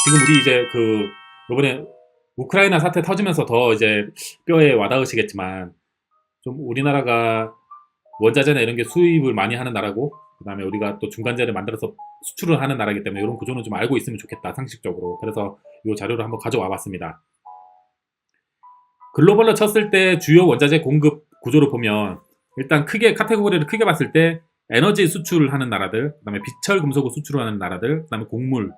지금 우리 이제 요번에 우크라이나 사태 터지면서 더 이제 뼈에 와닿으시겠지만, 좀 우리나라가 원자재나 이런 게 수입을 많이 하는 나라고, 그 다음에 우리가 또 중간재를 만들어서 수출을 하는 나라이기 때문에 이런 구조는 좀 알고 있으면 좋겠다, 상식적으로. 그래서 이 자료를 한번 가져와 봤습니다. 글로벌로 쳤을 때 주요 원자재 공급 구조를 보면, 일단 크게 카테고리를 크게 봤을 때 에너지 수출을 하는 나라들, 그 다음에 비철 금속을 수출하는 나라들, 그 다음에 곡물을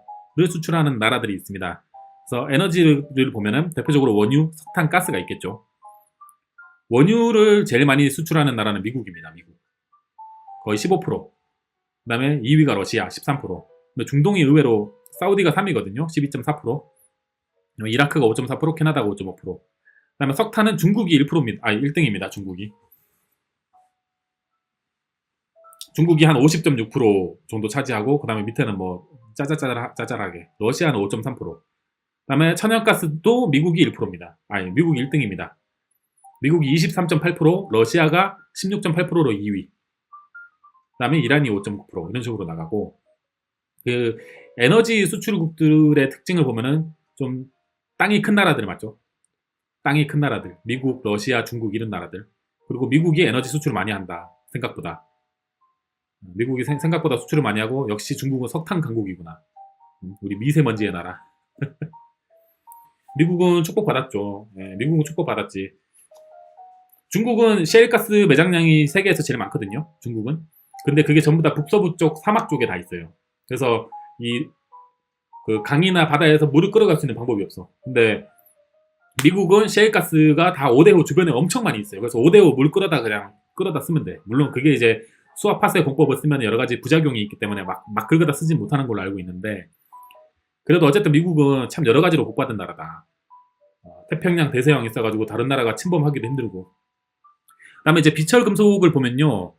수출하는 나라들이 있습니다. 그래서 에너지를 보면은 대표적으로 원유, 석탄, 가스가 있겠죠. 원유를 제일 많이 수출하는 나라는 미국입니다. 미국 거의 15%. 그 다음에 2위가 러시아 13%. 근데 중동이 의외로 사우디가 3위거든요. 12.4%. 이라크가 5.4%, 캐나다가 5.5%. 그 다음에 석탄은 중국이 1%입니다. 1등입니다. 중국이 한 50.6% 정도 차지하고, 그 다음에 밑에는 뭐 짜잘하게 러시아는 5.3%. 그 다음에 천연가스도 미국이 1%입니다. 미국이 1등입니다. 미국이 23.8%, 러시아가 16.8%로 2위. 그 다음에 이란이 5.9% 이런 식으로 나가고, 그 에너지 수출국들의 특징을 보면은 좀 땅이 큰 나라들 맞죠? 땅이 큰 나라들, 미국, 러시아, 중국 이런 나라들. 그리고 미국이 에너지 수출을 많이 한다, 생각보다. 미국이 생각보다 수출을 많이 하고, 역시 중국은 석탄 강국이구나. 우리 미세먼지의 나라. 미국은 축복받았죠. 미국은 축복받았지. 중국은 셰일가스 매장량이 세계에서 제일 많거든요. 중국은. 근데 그게 전부 다 북서부 쪽 사막 쪽에 다 있어요. 그래서 그 강이나 바다에서 물을 끌어갈 수 있는 방법이 없어. 근데 미국은 셰일가스가 다 오대호 주변에 엄청 많이 있어요. 그래서 오대호 물 끌어다 쓰면 돼. 물론 그게 이제 수압 파쇄 공법을 쓰면 여러 가지 부작용이 있기 때문에 막 긁어다 쓰지 못하는 걸로 알고 있는데, 그래도 어쨌든 미국은 참 여러 가지로 복받은 나라다. 태평양 대서양이 있어가지고 다른 나라가 침범하기도 힘들고. 그다음에 이제 비철 금속을 보면요,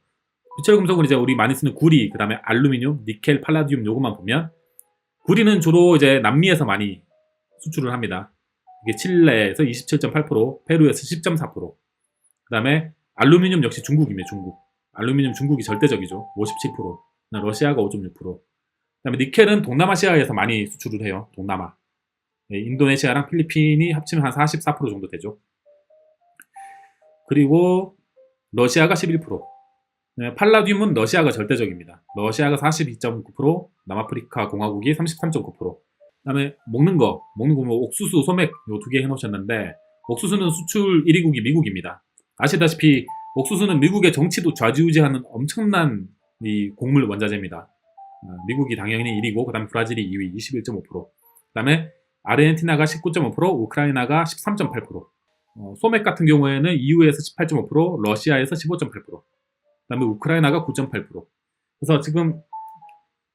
비철 금속은 이제 우리 많이 쓰는 구리, 그 다음에 알루미늄, 니켈, 팔라디움 요것만 보면, 구리는 주로 이제 남미에서 많이 수출을 합니다. 이게 칠레에서 27.8%, 페루에서 10.4%. 그 다음에 알루미늄 역시 중국입니다. 알루미늄 중국이 절대적이죠. 57%. 러시아가 5.6%. 그 다음에 니켈은 동남아시아에서 많이 수출을 해요. 동남아. 인도네시아랑 필리핀이 합치면 한 44% 정도 되죠. 그리고 러시아가 11%. 팔라듐은 러시아가 절대적입니다. 러시아가 42.9%, 남아프리카 공화국이 33.9%. 그다음에 먹는 거 보면 옥수수, 소맥 요 두 개 해놓으셨는데, 옥수수는 수출 1위국이 미국입니다. 아시다시피 옥수수는 미국의 정치도 좌지우지하는 엄청난 이 곡물 원자재입니다. 미국이 당연히 1위고, 그다음에 브라질이 2위 21.5%. 그다음에 아르헨티나가 19.5%, 우크라이나가 13.8%. 소맥 같은 경우에는 EU에서 18.5%, 러시아에서 15.8%. 그 다음에 우크라이나가 9.8%. 그래서 지금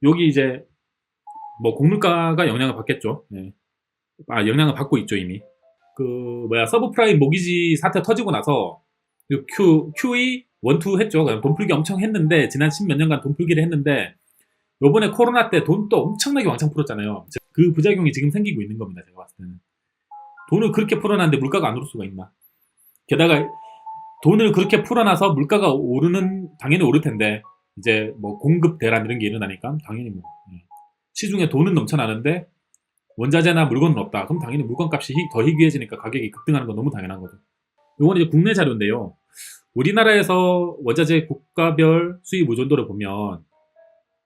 여기 이제 뭐 곡물가가 영향을 받겠죠. 영향을 받고 있죠, 이미. 서브프라임 모기지 사태 터지고 나서 QE 1, 2 했죠. 돈 풀기 엄청 했는데, 지난 10몇 년간 돈 풀기를 했는데, 요번에 코로나 때 돈 또 엄청나게 왕창 풀었잖아요. 그 부작용이 지금 생기고 있는 겁니다, 제가 봤을 때는. 돈을 그렇게 풀어놨는데 물가가 안 오를 수가 있나. 게다가 돈을 그렇게 풀어놔서 물가가 당연히 오를 텐데, 이제 뭐 공급 대란 이런 게 일어나니까 당연히 시중에 돈은 넘쳐나는데 원자재나 물건은 없다. 그럼 당연히 물건값이 더 희귀해지니까 가격이 급등하는 건 너무 당연한 거죠. 이건 이제 국내 자료인데요. 우리나라에서 원자재 국가별 수입 의존도를 보면,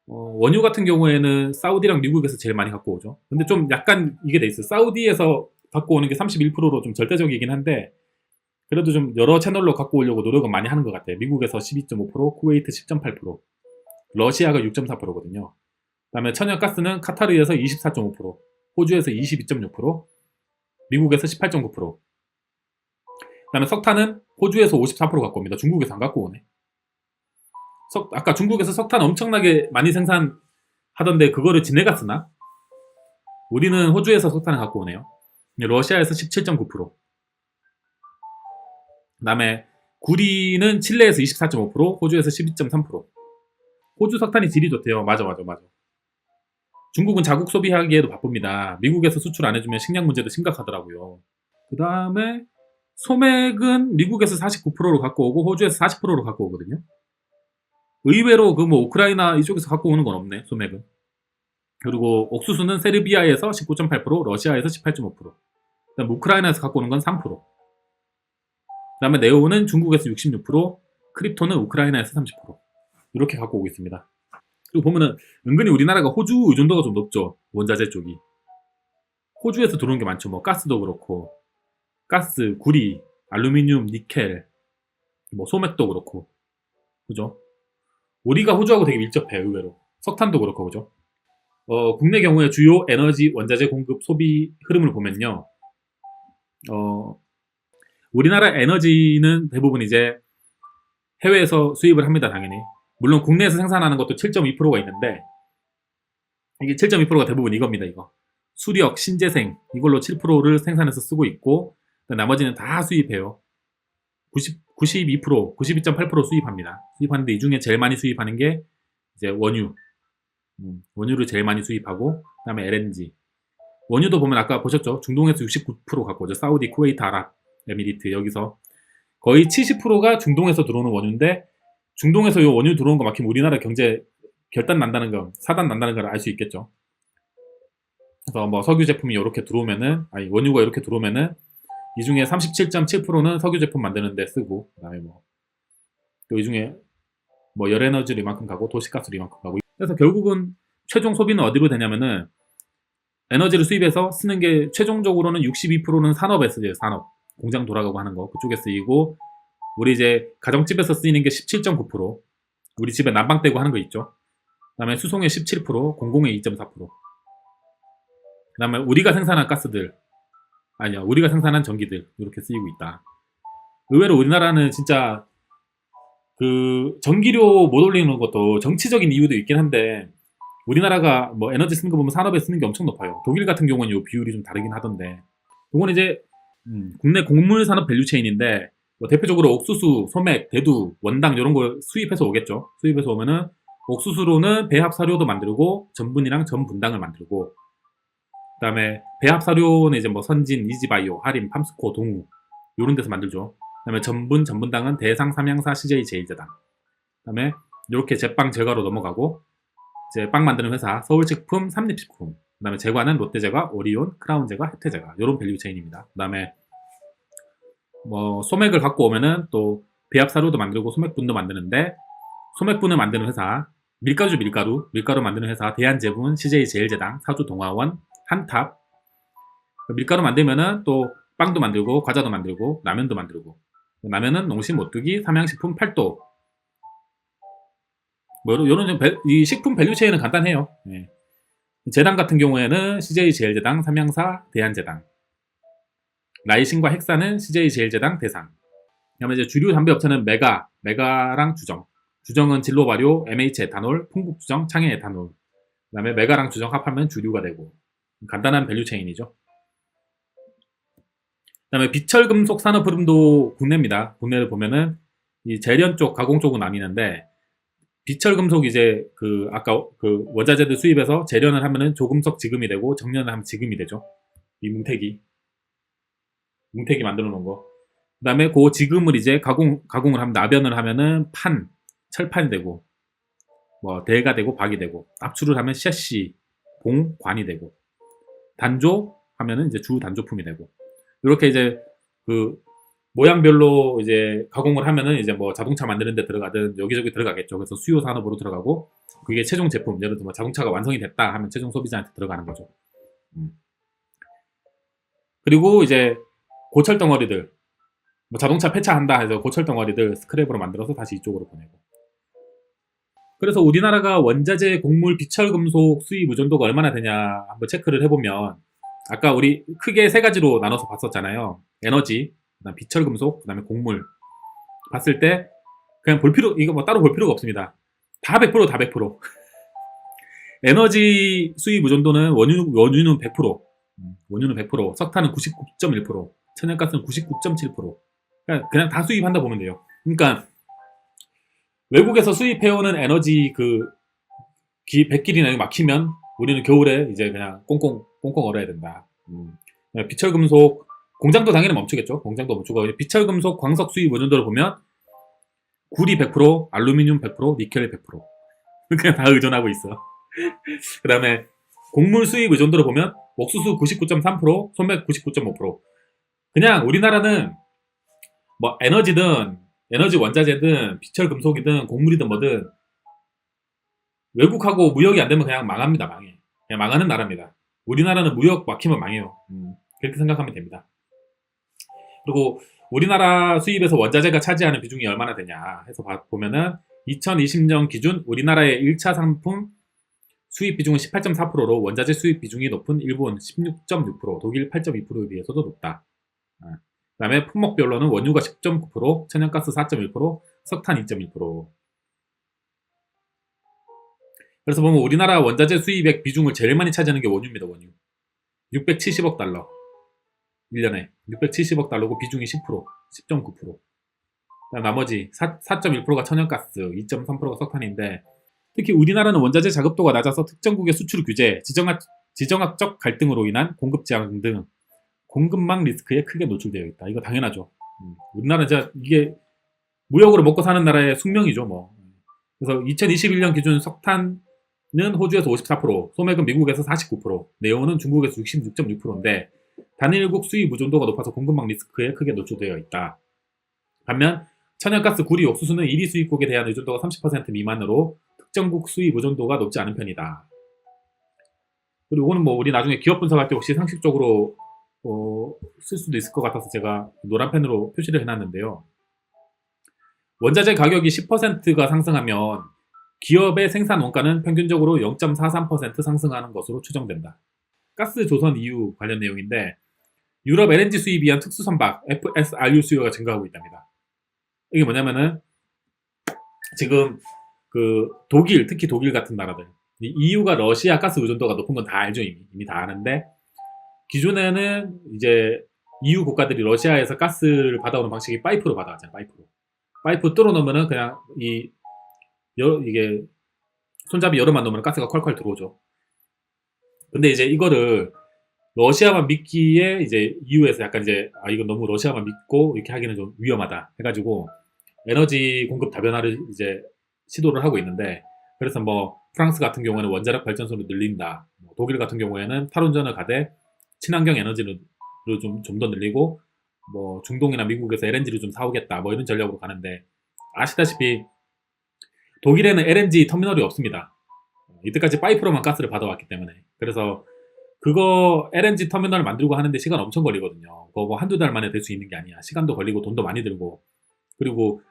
원유 같은 경우에는 사우디랑 미국에서 제일 많이 갖고 오죠. 근데 좀 약간 이게 돼 있어요. 사우디에서 갖고 오는 게 31%로 좀 절대적이긴 한데, 그래도 좀 여러 채널로 갖고 오려고 노력은 많이 하는 것 같아요. 미국에서 12.5%, 쿠웨이트 10.8%, 러시아가 6.4%거든요. 그 다음에 천연가스는 카타르에서 24.5%, 호주에서 22.6%, 미국에서 18.9%. 그 다음에 석탄은 호주에서 54% 갖고 옵니다. 중국에서 안 갖고 오네. 아까 중국에서 석탄 엄청나게 많이 생산하던데 그거를 지네가 쓰나? 우리는 호주에서 석탄을 갖고 오네요. 러시아에서 17.9%. 그 다음에 구리는 칠레에서 24.5%, 호주에서 12.3%. 호주 석탄이 질이 좋대요. 맞아. 중국은 자국 소비하기에도 바쁩니다. 미국에서 수출 안 해주면 식량 문제도 심각하더라고요. 그 다음에 소맥은 미국에서 49%로 갖고 오고, 호주에서 40%로 갖고 오거든요. 의외로 우크라이나 이쪽에서 갖고 오는 건 없네, 소맥은. 그리고 옥수수는 세르비아에서 19.8%, 러시아에서 18.5%. 그다음 우크라이나에서 갖고 오는 건 3%. 그다음에 네오는 중국에서 66%, 크립토는 우크라이나에서 30%. 이렇게 갖고 오고 있습니다. 그리고 보면은 은근히 우리나라가 호주 의존도가 좀 높죠. 원자재 쪽이. 호주에서 들어오는 게 많죠. 뭐 가스도 그렇고, 가스, 구리, 알루미늄, 니켈, 뭐 소맥도 그렇고, 그죠? 우리가 호주하고 되게 밀접해 의외로. 석탄도 그렇고, 그죠? 국내 경우에 주요 에너지 원자재 공급 소비 흐름을 보면요. 우리나라 에너지는 대부분 이제 해외에서 수입을 합니다, 당연히. 물론 국내에서 생산하는 것도 7.2%가 있는데, 이게 7.2%가 대부분 이겁니다, 이거. 수력, 신재생, 이걸로 7%를 생산해서 쓰고 있고, 나머지는 다 수입해요. 92%, 92.8% 수입합니다. 수입하는데 이 중에 제일 많이 수입하는 게 이제 원유. 원유를 제일 많이 수입하고, 그 다음에 LNG. 원유도 보면 아까 보셨죠? 중동에서 69% 갖고 오죠. 사우디, 쿠웨이트, 아랍에미리트 여기서 거의 70%가 중동에서 들어오는 원유인데, 중동에서 이 원유 들어오는 거 막히면 우리나라 경제 결단 난다는 거, 사단 난다는 걸 알 수 있겠죠. 그래서 뭐 석유 제품이 이렇게 들어오면은, 아니 원유가 이렇게 들어오면은 이 중에 37.7%는 석유 제품 만드는 데 쓰고, 그다음에 뭐 또 이 중에 뭐 열에너지로 이만큼 가고 도시가스로 이만큼 가고. 그래서 결국은 최종 소비는 어디로 되냐면은, 에너지를 수입해서 쓰는 게 최종적으로는 62%는 산업에 쓰여요. 산업. 공장 돌아가고 하는 거 그쪽에 쓰이고, 우리 이제 가정집에서 쓰이는 게 17.9%, 우리 집에 난방 떼고 하는 거 있죠. 그 다음에 수송에 17%, 공공에 2.4%. 그 다음에 우리가 생산한 가스들, 아니야, 우리가 생산한 전기들 이렇게 쓰이고 있다. 의외로 우리나라는 진짜 그 전기료 못 올리는 것도 정치적인 이유도 있긴 한데, 우리나라가 뭐 에너지 쓰는 거 보면 산업에 쓰는 게 엄청 높아요. 독일 같은 경우는 이 비율이 좀 다르긴 하던데, 이건 이제 국내 곡물 산업 밸류체인인데, 뭐 대표적으로 옥수수, 소맥, 대두, 원당 이런 걸 수입해서 오겠죠. 수입해서 오면은 옥수수로는 배합 사료도 만들고 전분이랑 전분당을 만들고, 그다음에 배합 사료는 이제 뭐 선진, 이지바이오, 하림, 팜스코, 동우 이런 데서 만들죠. 그다음에 전분, 전분당은 대상, 삼양사, CJ, 제일제당. 그다음에 이렇게 제빵 제과로 넘어가고, 이제 빵 만드는 회사 서울식품, 삼립식품. 그다음에 제과는 롯데제과, 오리온, 크라운제과, 혜태제과 이런 밸류체인입니다. 그다음에 뭐 소맥을 갖고 오면은 또 배합 사료도 만들고 소맥분도 만드는데, 소맥분을 만드는 회사 밀가루 만드는 회사 대한제분, CJ 제일제당, 사주 동아원, 한탑. 밀가루 만들면은 또 빵도 만들고 과자도 만들고 라면도 만들고, 라면은 농심, 오뚜기, 삼양식품, 팔도. 뭐 이런 이 식품 밸류체인은 간단해요. 예. 제당 같은 경우에는 CJ 제일제당, 삼양사, 대한제당. 라이신과 헥사는 CJ 제일제당, 대상. 그다음에 이제 주류 담배 업체는 메가랑 주정. 주정은 진로 발효, MH 에탄올, 풍국 주정, 창해 에탄올. 그다음에 메가랑 주정 합하면 주류가 되고, 간단한 밸류체인이죠. 그다음에 비철금속 산업 흐름도 국내입니다. 국내를 보면은 이 재련 쪽, 가공 쪽은 나뉘는데, 비철금속 이제 그 아까 그 원자재들 수입해서 재련을 하면은 조금석 지금이 되고, 정련을 하면 지금이 되죠. 이 뭉태기 만들어 놓은 거. 그다음에 그 지금을 이제 가공을 하면, 나변을 하면은 철판이 되고, 뭐 대가 되고 박이 되고, 압출을 하면 셰시, 봉, 관이 되고, 단조 하면은 이제 주 단조품이 되고, 이렇게 이제 그 모양별로 이제 가공을 하면은 이제 뭐 자동차 만드는 데 들어가든 여기저기 들어가겠죠. 그래서 수요 산업으로 들어가고, 그게 최종 제품, 예를 들어 뭐 자동차가 완성이 됐다 하면 최종 소비자한테 들어가는 거죠. 그리고 이제 고철 덩어리들, 뭐 자동차 폐차한다 해서 고철 덩어리들 스크랩으로 만들어서 다시 이쪽으로 보내고. 그래서 우리나라가 원자재, 곡물, 비철금속 수입 의존도가 얼마나 되냐 한번 체크를 해보면, 아까 우리 크게 세 가지로 나눠서 봤었잖아요. 에너지, 그다음 비철금속, 그다음에 곡물. 봤을 때 그냥 이거 뭐 따로 볼 필요가 없습니다. 다 100%, 다 100%. 에너지 수입 의존도는 원유는 100%, 원유는 100%, 석탄은 99.1%, 천연가스는 99.7%. 그냥 다 수입한다 보면 돼요. 그러니까 외국에서 수입해오는 에너지 그 백길이나 막히면 우리는 겨울에 이제 그냥 꽁꽁 얼어야 된다. 비철금속 공장도 당연히 멈추겠죠. 공장도 멈추고, 비철금속 광석 수입 의존도를 보면 구리 100%, 알루미늄 100%, 니켈 100%. 그냥 다 의존하고 있어. 그 다음에 곡물 수입 의존도를 보면 옥수수 99.3%, 소맥 99.5%. 그냥 우리나라는 뭐 에너지든 에너지 원자재든 비철 금속이든 곡물이든 뭐든 외국하고 무역이 안 되면 그냥 망합니다. 망해. 그냥 망하는 나라입니다. 우리나라는 무역 막히면 망해요. 그렇게 생각하면 됩니다. 그리고 우리나라 수입에서 원자재가 차지하는 비중이 얼마나 되냐 해서 보면은 2020년 기준 우리나라의 1차 상품 수입 비중은 18.4%로 원자재 수입 비중이 높은 일본 16.6%, 독일 8.2%에 비해서도 높다. 그 다음에 품목별로는 원유가 10.9%, 천연가스 4.1%, 석탄 2.1%. 그래서 보면 우리나라 원자재 수입액 비중을 제일 많이 차지하는 게 원유입니다. 원유 670억 달러 1년에 670억 달러고 비중이 10%, 10.9%. 나머지 4.1%가 천연가스, 2.3%가 석탄인데 특히 우리나라는 원자재 자급도가 낮아서 특정국의 수출 규제, 지정학적 갈등으로 인한 공급 제한 등 공급망 리스크에 크게 노출되어 있다. 이거 당연하죠. 우리나라는 진짜 이게 무역으로 먹고 사는 나라의 숙명이죠. 뭐. 그래서 2021년 기준 석탄은 호주에서 54%, 소맥은 미국에서 49%, 네오는 중국에서 66.6%인데 단일국 수입 의존도가 높아서 공급망 리스크에 크게 노출되어 있다. 반면 천연가스, 구리, 옥수수는 1위 수입국에 대한 의존도가 30% 미만으로 특정국 수입 의존도가 높지 않은 편이다. 그리고 이거는 뭐 우리 나중에 기업 분석할 때 혹시 상식적으로 쓸 수도 있을 것 같아서 제가 노란 펜으로 표시를 해놨는데요. 원자재 가격이 10%가 상승하면 기업의 생산 원가는 평균적으로 0.43% 상승하는 것으로 추정된다. 가스 조선 이유 관련 내용인데 유럽 LNG 수입 위한 특수 선박 FSRU 수요가 증가하고 있답니다. 이게 뭐냐면은 지금 그 독일, 특히 독일 같은 나라들 EU가 러시아 가스 의존도가 높은 건 다 알죠. 이미 다 아는데 기존에는 이제 EU 국가들이 러시아에서 가스를 받아오는 방식이 파이프로 받아왔잖아요. 파이프 뚫어 놓으면은 그냥 이게 손잡이 열어만 놓으면 가스가 콸콸 들어오죠. 근데 이제 이거를 러시아만 믿기에 이제 EU에서 약간 이제 이건 너무 러시아만 믿고 이렇게 하기는 좀 위험하다 해가지고 에너지 공급 다변화를 이제 시도를 하고 있는데 그래서 뭐 프랑스 같은 경우에는 원자력 발전소를 늘린다. 독일 같은 경우에는 탈원전을 가되 친환경 에너지를 좀 더 늘리고 뭐 중동이나 미국에서 LNG를 좀 사오겠다. 뭐 이런 전략으로 가는데 아시다시피 독일에는 LNG 터미널이 없습니다. 이때까지 파이프로만 가스를 받아왔기 때문에 그래서 그거 LNG 터미널을 만들고 하는데 시간 엄청 걸리거든요. 그거 뭐 한두 달 만에 될 수 있는 게 아니야. 시간도 걸리고 돈도 많이 들고 그리고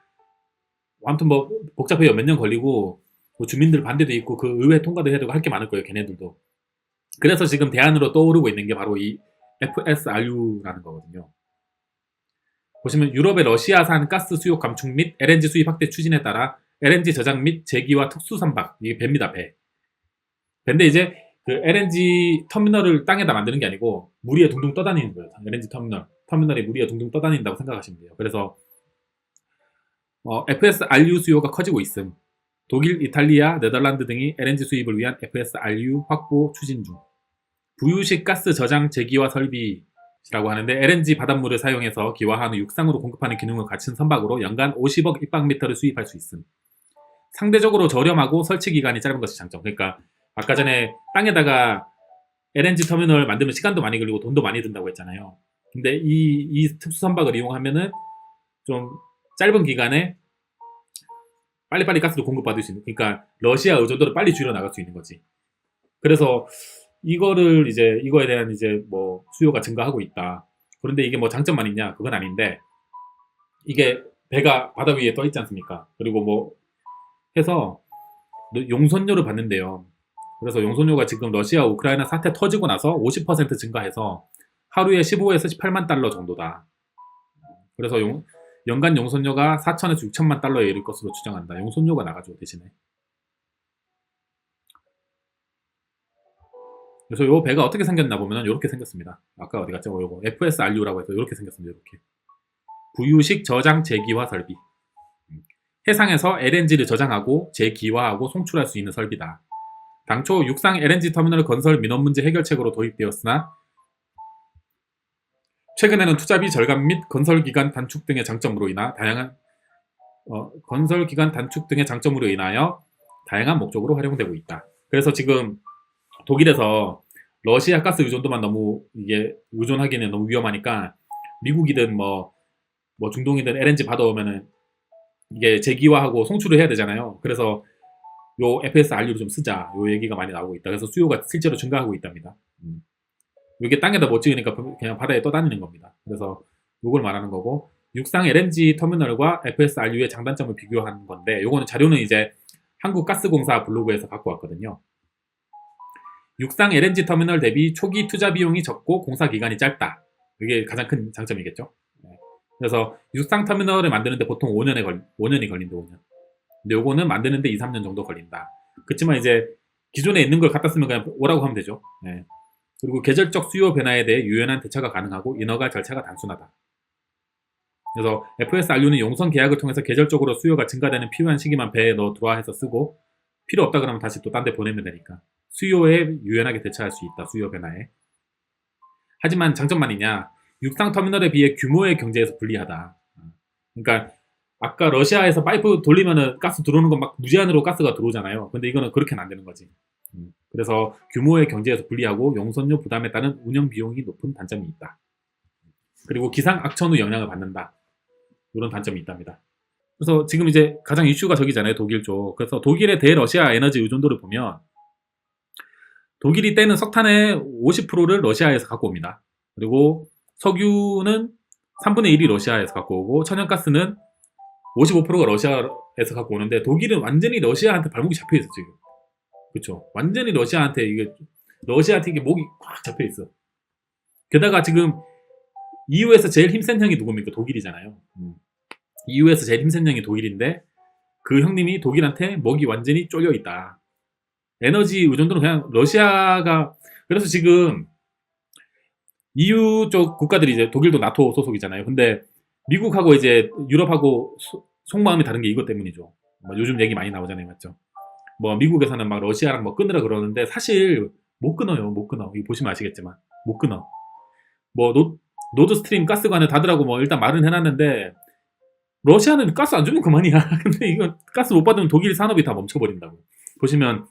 아무튼 뭐 복잡해요. 몇 년 걸리고 뭐 주민들 반대도 있고 그 의회 통과도 해야 되고 할 게 많을 거예요. 걔네들도. 그래서 지금 대안으로 떠오르고 있는 게 바로 이 FSRU라는 거거든요. 보시면 유럽의 러시아산 가스 수요 감축 및 LNG 수입 확대 추진에 따라 LNG 저장 및 제기와 특수 선박 이게 배입니다. 배. 배인데 이제 그 LNG 터미널을 땅에다 만드는 게 아니고 물 위에 둥둥 떠다니는 거예요. LNG 터미널이 물 위에 둥둥 떠다닌다고 생각하시면 돼요. 그래서 FSRU 수요가 커지고 있음. 독일, 이탈리아, 네덜란드 등이 LNG 수입을 위한 FSRU 확보 추진 중. 부유식 가스 저장 제기화 설비라고 하는데 LNG 바닷물을 사용해서 기화한 후 육상으로 공급하는 기능을 갖춘 선박으로 연간 50억 입방미터를 수입할 수 있음. 상대적으로 저렴하고 설치 기간이 짧은 것이 장점. 그러니까 아까 전에 땅에다가 LNG 터미널 만들면 시간도 많이 걸리고 돈도 많이 든다고 했잖아요. 근데 이 특수 선박을 이용하면은 좀 짧은 기간에 빨리빨리 가스를 공급받을 수 있는, 그러니까 러시아 의존도를 빨리 줄여나갈 수 있는 거지. 그래서 이거에 대한 이제 뭐 수요가 증가하고 있다. 그런데 이게 뭐 장점만 있냐? 그건 아닌데 이게 배가 바다 위에 떠 있지 않습니까? 그리고 뭐 해서 용선료를 받는데요. 그래서 용선료가 지금 러시아 우크라이나 사태 터지고 나서 50% 증가해서 하루에 15에서 18만 달러 정도다. 그래서 연간 용선료가 4천에서 6천만 달러에 이를 것으로 추정한다. 용선료가 나가죠, 대신에. 그래서 요 배가 어떻게 생겼나 보면 이렇게 생겼습니다. 아까 어디 갔죠? 요거 FSRU라고 해서 이렇게 생겼습니다. 이렇게 부유식 저장 제기화 설비. 해상에서 LNG를 저장하고 재기화하고 송출할 수 있는 설비다. 당초 육상 LNG 터미널 건설 민원 문제 해결책으로 도입되었으나 최근에는 투자비 절감 및 건설 기간 단축 등의 장점으로 인하여 다양한 목적으로 활용되고 있다. 그래서 지금 독일에서 러시아 가스 의존도만 너무 이게 의존하기는 너무 위험하니까 미국이든 뭐 중동이든 LNG 받아오면은 이게 재기화하고 송출을 해야 되잖아요. 그래서 요 FSRU를 좀 쓰자. 요 얘기가 많이 나오고 있다. 그래서 수요가 실제로 증가하고 있답니다. 이게 땅에다 못 지으니까 그냥 바다에 떠다니는 겁니다. 그래서 요걸 말하는 거고, 육상 LNG 터미널과 FSRU의 장단점을 비교한 건데, 요거는 자료는 이제 한국가스공사 블로그에서 갖고 왔거든요. 육상 LNG 터미널 대비 초기 투자 비용이 적고 공사 기간이 짧다. 이게 가장 큰 장점이겠죠. 그래서 육상 터미널을 만드는데 보통 5년이 걸린다. 5년. 근데 요거는 만드는데 2, 3년 정도 걸린다. 그렇지만 이제 기존에 있는 걸 갖다 쓰면 그냥 오라고 하면 되죠. 네. 그리고 계절적 수요 변화에 대해 유연한 대처가 가능하고 인허가 절차가 단순하다. 그래서 FSRU는 용선 계약을 통해서 계절적으로 수요가 증가되는 필요한 시기만 배에 넣어 들어와 해서 쓰고, 필요 없다 그러면 다시 또 딴 데 보내면 되니까 수요에 유연하게 대처할 수 있다. 수요 변화에. 하지만 장점만이냐, 육상 터미널에 비해 규모의 경제에서 불리하다. 그러니까 아까 러시아에서 파이프 돌리면은 가스 들어오는 건 막 무제한으로 가스가 들어오잖아요. 근데 이거는 그렇게는 안 되는 거지. 그래서 규모의 경제에서 불리하고 용선료 부담에 따른 운영 비용이 높은 단점이 있다. 그리고 기상 악천 후 영향을 받는다. 이런 단점이 있답니다. 그래서 지금 이제 가장 이슈가 저기잖아요. 독일 쪽. 그래서 독일의 대러시아 에너지 의존도를 보면 독일이 떼는 석탄의 50%를 러시아에서 갖고 옵니다. 그리고 석유는 3분의 1이 러시아에서 갖고 오고, 천연가스는 55%가 러시아에서 갖고 오는데, 독일은 완전히 러시아한테 발목이 잡혀 있어 지금. 그렇죠? 완전히 러시아한테 이게 목이 꽉 잡혀 있어. 게다가 지금 EU에서 제일 힘센 형이 누굽니까? 독일이잖아요. EU에서 제일 힘센 형이 독일인데, 그 형님이 독일한테 목이 완전히 쫄려 있다. 에너지 의존도는 그냥 러시아가. 그래서 지금 EU 쪽 국가들이 이제 독일도 나토 소속이잖아요. 근데 미국하고 이제 유럽하고 속마음이 다른 게 이것 때문이죠. 요즘 얘기 많이 나오잖아요, 맞죠? 미국에서는 막 러시아랑 끊으라 그러는데 사실 못 끊어요. 못 끊어. 이거 보시면 아시겠지만 못 끊어. 노드스트림 가스관을 닫으라고 일단 말은 해놨는데, 러시아는 가스 안 주면 그만이야. 근데 이거 가스 못 받으면 독일 산업이 다 멈춰버린다고. 보시면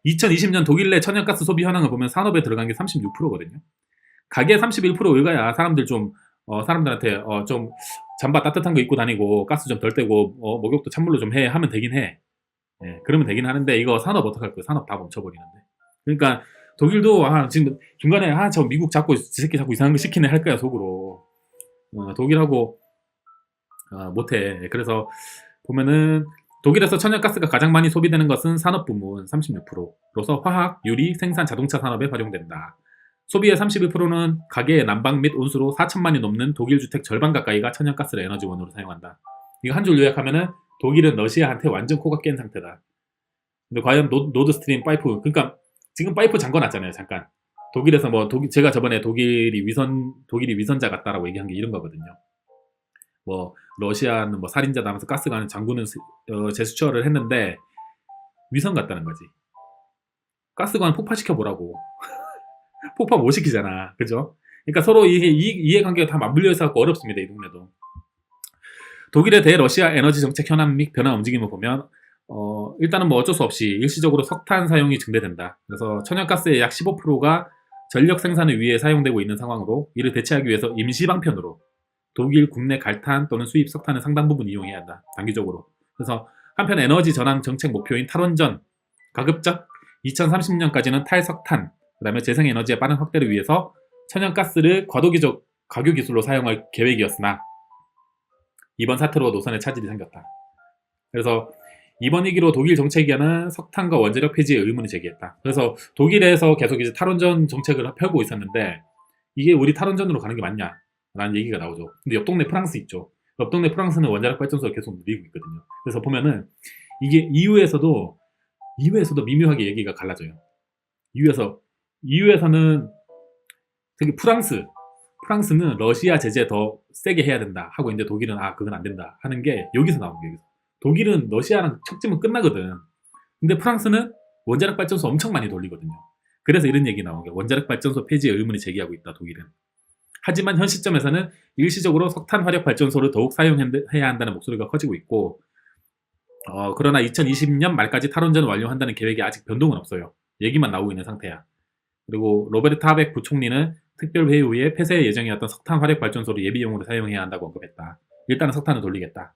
2020년 독일 내 천연가스 소비 현황을 보면 산업에 들어간 게 36%거든요. 가계 31% 의가야 사람들 사람들한테 좀 잠바 따뜻한 거 입고 다니고 가스 좀 덜 떼고 목욕도 찬물로 좀 해 하면 되긴 해. 예, 그러면 되긴 하는데, 이거 산업 어떡할 거예요? 산업 다 멈춰버리는데. 그러니까 독일도 지금 중간에 저 미국 저 새끼 자꾸 이상한 거 시키네 할 거야 속으로. 독일하고 못해. 그래서 보면은 독일에서 천연가스가 가장 많이 소비되는 것은 산업 부문 36%로서 화학, 유리, 생산, 자동차 산업에 활용된다. 소비의 31%는 가계의 난방 및 온수로 4천만이 넘는 독일 주택 절반 가까이가 천연가스를 에너지원으로 사용한다. 이거 한 줄 요약하면은 독일은 러시아한테 완전 코가 깬 상태다. 근데 과연 노드스트림 파이프, 그러니까 지금 파이프 잠궈놨잖아요. 잠깐. 독일에서 제가 저번에 독일이 위선자 같다라고 얘기한 게 이런 거거든요. 러시아는 살인자다 하면서 가스관을 잠그는 제스처를 했는데 위선 같다는 거지. 가스관 폭파시켜 보라고. 폭파 못 시키잖아. 그죠? 그러니까 서로 이해관계가 다 맞물려 있어서 어렵습니다. 이 동네도. 독일의 대러시아 에너지 정책 현안 및 변화 움직임을 보면 일단은 어쩔 수 없이 일시적으로 석탄 사용이 증대된다. 그래서 천연가스의 약 15%가 전력 생산을 위해 사용되고 있는 상황으로, 이를 대체하기 위해서 임시 방편으로 독일 국내 갈탄 또는 수입 석탄을 상당 부분 이용해야 한다. 단기적으로. 그래서 한편 에너지 전환 정책 목표인 탈원전, 가급적 2030년까지는 탈석탄, 그 다음에 재생에너지의 빠른 확대를 위해서 천연가스를 과도기적 가교 기술로 사용할 계획이었으나 이번 사태로 노선에 차질이 생겼다. 그래서 이번 위기로 독일 정책위원회는 석탄과 원자력 폐지의 의문을 제기했다. 그래서 독일에서 계속 이제 탈원전 정책을 펴고 있었는데, 이게 우리 탈원전으로 가는 게 맞냐? 라는 얘기가 나오죠. 근데 옆 동네 프랑스 있죠. 옆 동네 프랑스는 원자력 발전소를 계속 늘리고 있거든요. 그래서 보면은 이게 EU에서도 미묘하게 얘기가 갈라져요. EU에서는 특히 프랑스는 러시아 제재 더 세게 해야 된다 하고, 이제 독일은 그건 안 된다 하는 게 여기서 나온 거예요. 독일은 러시아랑 척지면 끝나거든. 근데 프랑스는 원자력 발전소 엄청 많이 돌리거든요. 그래서 이런 얘기 나온 거예요. 원자력 발전소 폐지의 의문을 제기하고 있다, 독일은. 하지만 현 시점에서는 일시적으로 석탄 화력 발전소를 더욱 사용해야 한다는 목소리가 커지고 있고, 그러나 2020년 말까지 탈원전을 완료한다는 계획이 아직 변동은 없어요. 얘기만 나오고 있는 상태야. 그리고 로베르트 하벡 부총리는 특별회의 후에 폐쇄 예정이었던 석탄 화력 발전소를 예비용으로 사용해야 한다고 언급했다. 일단은 석탄을 돌리겠다.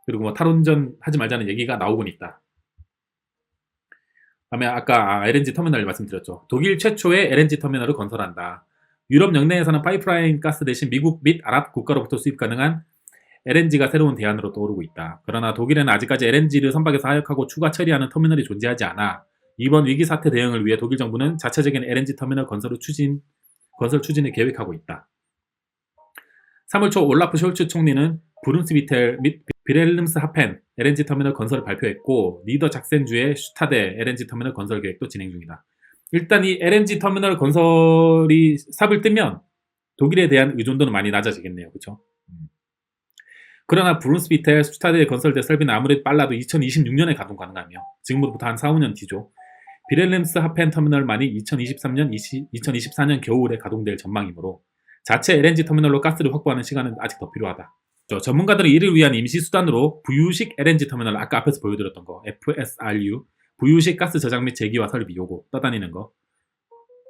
그리고 뭐 탈원전 하지 말자는 얘기가 나오곤 있다. 다음에 아까 LNG 터미널 말씀드렸죠. 독일 최초의 LNG 터미널을 건설한다. 유럽 영내에서는 파이프라인 가스 대신 미국 및 아랍 국가로부터 수입 가능한 LNG가 새로운 대안으로 떠오르고 있다. 그러나 독일에는 아직까지 LNG를 선박에서 하역하고 추가 처리하는 터미널이 존재하지 않아 이번 위기 사태 대응을 위해 독일 정부는 자체적인 LNG 터미널 건설 추진을 계획하고 있다. 3월 초 올라프 숄츠 총리는 브룬스비텔 및 비렐름스 하펜 LNG 터미널 건설을 발표했고 니더작센주의 슈타데 LNG 터미널 건설 계획도 진행 중이다. 일단 이 LNG 터미널 건설이 삽을 뜨면 독일에 대한 의존도는 많이 낮아지겠네요. 그렇죠? 그러나 브룬스비텔 슈타데에 건설될 설비는 아무래도 빨라도 2026년에 가동 가능하며 지금부터 한 4, 5년 뒤죠. 비렐름스 하펜 터미널만이 2023년, 2024년 겨울에 가동될 전망이므로 자체 LNG 터미널로 가스를 확보하는 시간은 아직 더 필요하다. 전문가들은 이를 위한 임시 수단으로 부유식 LNG 터미널, 아까 앞에서 보여드렸던 거 FSRU, 부유식 가스 저장 및 제기와 설비 요거 떠다니는 거,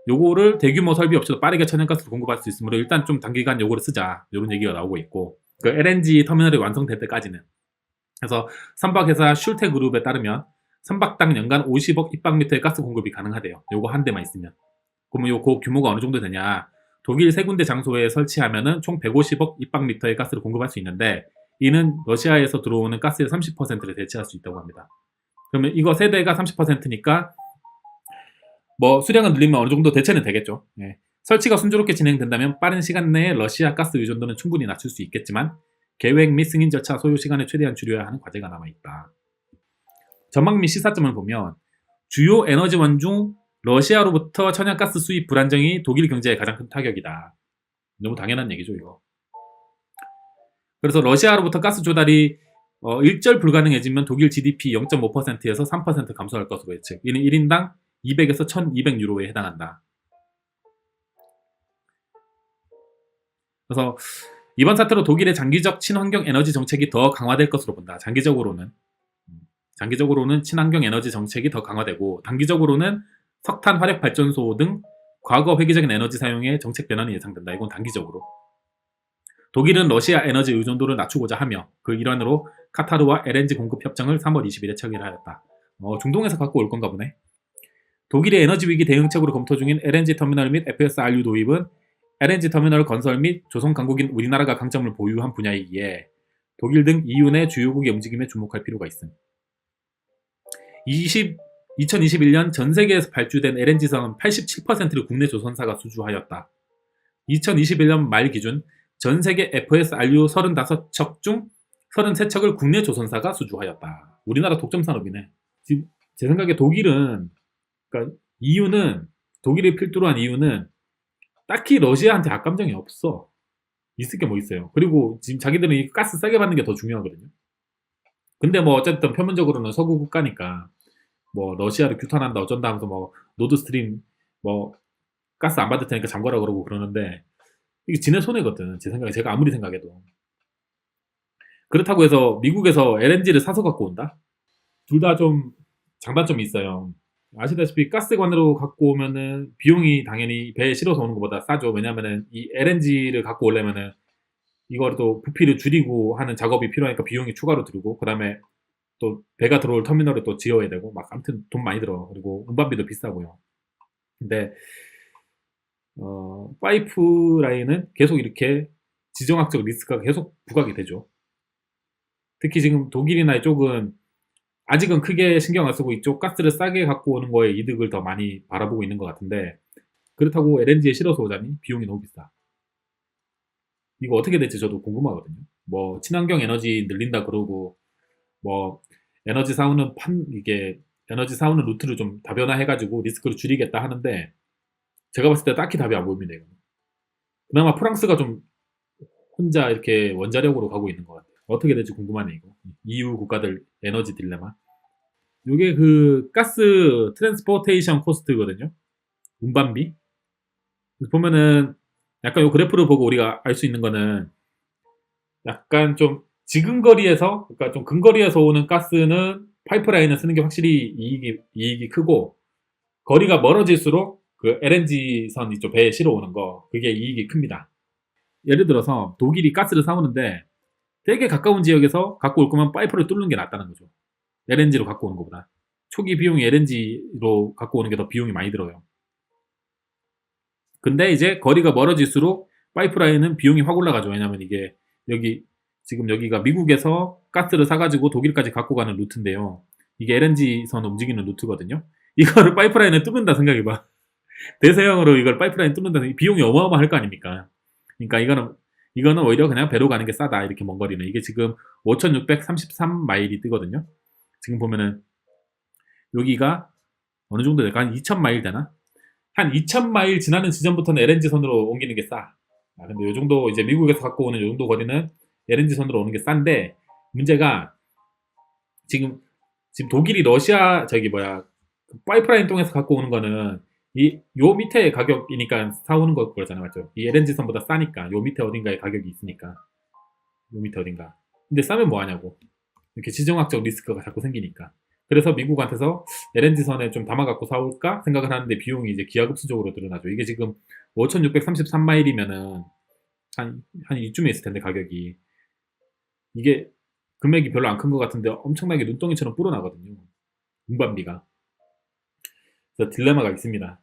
요거를 대규모 설비 없이도 빠르게 천연가스를 공급할 수 있으므로 일단 좀 단기간 요거를 쓰자, 이런 얘기가 나오고 있고, 그 LNG 터미널이 완성될 때까지는. 그래서 선박회사 슐테 그룹에 따르면 선박당 연간 50억 입방미터의 가스 공급이 가능하대요. 요거 한 대만 있으면. 그러면 요거 규모가 어느 정도 되냐? 독일 3군데 장소에 설치하면은 총 150억 입방미터의 가스를 공급할 수 있는데, 이는 러시아에서 들어오는 가스의 30%를 대체할 수 있다고 합니다. 그러면 이거 세대가 30%니까 뭐 수량을 늘리면 어느 정도 대체는 되겠죠. 예. 설치가 순조롭게 진행된다면 빠른 시간 내에 러시아 가스 의존도는 충분히 낮출 수 있겠지만 계획 및 승인 절차 소요 시간을 최대한 줄여야 하는 과제가 남아있다. 전망 및 시사점을 보면 주요 에너지원 중 러시아로부터 천연가스 수입 불안정이 독일 경제에 가장 큰 타격이다. 너무 당연한 얘기죠, 이거. 그래서 러시아로부터 가스 조달이 일절 불가능해지면 독일 GDP 0.5%에서 3% 감소할 것으로 예측. 이는 1인당 200에서 1200유로에 해당한다. 그래서 이번 사태로 독일의 장기적 친환경 에너지 정책이 더 강화될 것으로 본다. 장기적으로는 친환경 에너지 정책이 더 강화되고 단기적으로는 석탄 화력 발전소 등 과거 회기적인 에너지 사용에 정책 변화는 예상된다. 이건 단기적으로. 독일은 러시아 에너지 의존도를 낮추고자 하며 그 일환으로 카타르와 LNG 공급 협정을 3월 20일에 체결하였다. 중동에서 갖고 올 건가 보네. 독일의 에너지 위기 대응책으로 검토 중인 LNG 터미널 및 FSRU 도입은 LNG 터미널 건설 및 조선 강국인 우리나라가 강점을 보유한 분야이기에 독일 등 EU 내 주요국의 움직임에 주목할 필요가 있음. 2021년 전 세계에서 발주된 LNG선은 87%를 국내 조선사가 수주하였다. 2021년 말 기준 전 세계 FSRU 35척 중 33척을 국내 조선사가 수주하였다. 우리나라 독점 산업이네. 지금 제 생각에 독일은, 그러니까 EU는, 독일이 필두로 한 이유는 딱히 러시아한테 악감정이 없어. 있을 게 뭐 있어요. 그리고 지금 자기들은 이 가스 싸게 받는 게 더 중요하거든요. 근데 뭐 어쨌든 표면적으로는 서구 국가니까 뭐 러시아를 규탄한다 어쩐다 하면서 뭐 노드스트림 뭐 가스 안 받을 테니까 잠궈라 그러고 그러는데 이게 지네 손해거든. 제 생각에, 제가 아무리 생각해도. 그렇다고 해서 미국에서 LNG를 사서 갖고 온다? 둘 다 좀 장단점이 있어요. 아시다시피 가스관으로 갖고 오면은 비용이 당연히 배에 실어서 오는 것보다 싸죠. 왜냐면은 이 LNG를 갖고 오려면은 이거를 또 부피를 줄이고 하는 작업이 필요하니까 비용이 추가로 들고, 그 다음에 또 배가 들어올 터미널을 또 지어야 되고, 막 아무튼 돈 많이 들어. 그리고 운반비도 비싸고요. 근데 파이프라인은 계속 이렇게 지정학적 리스크가 계속 부각이 되죠. 특히 지금 독일이나 이쪽은 아직은 크게 신경 안 쓰고 이쪽 가스를 싸게 갖고 오는 거에 이득을 더 많이 바라보고 있는 것 같은데, 그렇다고 LNG에 실어서 오자니 비용이 너무 비싸. 이거 어떻게 될지 저도 궁금하거든요. 뭐 친환경 에너지 늘린다 그러고 뭐 에너지 사오는 루트를 좀 다변화해가지고 리스크를 줄이겠다 하는데, 제가 봤을 때 딱히 답이 안 보입니다. 이거는. 그나마 프랑스가 좀 혼자 이렇게 원자력으로 가고 있는 것 같아요. 어떻게 될지 궁금하네 이거. EU 국가들 에너지 딜레마. 이게 그 가스 트랜스포테이션 코스트거든요. 운반비. 보면은 약간 요 그래프를 보고 우리가 알 수 있는 거는 약간 좀 지근거리에서, 그러니까 좀 근거리에서 오는 가스는 파이프라인을 쓰는 게 확실히 이익이 크고, 거리가 멀어질수록 그 LNG선 이쪽 배에 실어 오는 거, 그게 이익이 큽니다. 예를 들어서 독일이 가스를 사오는데 되게 가까운 지역에서 갖고 올 거면 파이프를 뚫는 게 낫다는 거죠. LNG로 갖고 오는 것보다. 초기 비용이 LNG로 갖고 오는 게 더 비용이 많이 들어요. 근데 이제 거리가 멀어질수록 파이프라인은 비용이 확 올라가죠. 왜냐면 이게 지금 여기가 미국에서 가스를 사가지고 독일까지 갖고 가는 루트인데요. 이게 LNG선 움직이는 루트거든요. 이거를 파이프라인을 뚫는다 생각해봐. 대서양으로 이걸 파이프라인 뚫는다는 비용이 어마어마할 거 아닙니까? 그러니까 이거는 오히려 그냥 배로 가는 게 싸다. 이렇게 먼 거리는. 이게 지금 5,633마일이 뜨거든요. 지금 보면은 여기가 어느 정도 될까? 한 2,000마일 되나? 한 2,000마일 지나는 지점부터는 LNG선으로 옮기는 게 싸. 근데 요 정도 이제 미국에서 갖고 오는 요 정도 거리는 LNG선으로 오는 게 싼데 문제가 지금 독일이 러시아 파이프라인 통해서 갖고 오는 거는 요 밑에 가격이니까 사오는 거잖아요, 맞죠? 이 LNG선보다 싸니까 요 밑에 어딘가에 가격이 있으니까 요 밑에 어딘가. 근데 싸면 뭐 하냐고. 이렇게 지정학적 리스크가 자꾸 생기니까. 그래서 미국한테서 LNG선에 좀 담아갖고 사올까 생각을 하는데 비용이 이제 기하급수적으로 늘어나죠. 이게 지금 5,633마일이면은 한 이쯤에 있을 텐데 가격이. 이게 금액이 별로 안 큰 것 같은데 엄청나게 눈덩이처럼 불어나거든요. 운반비가. 그래서 딜레마가 있습니다.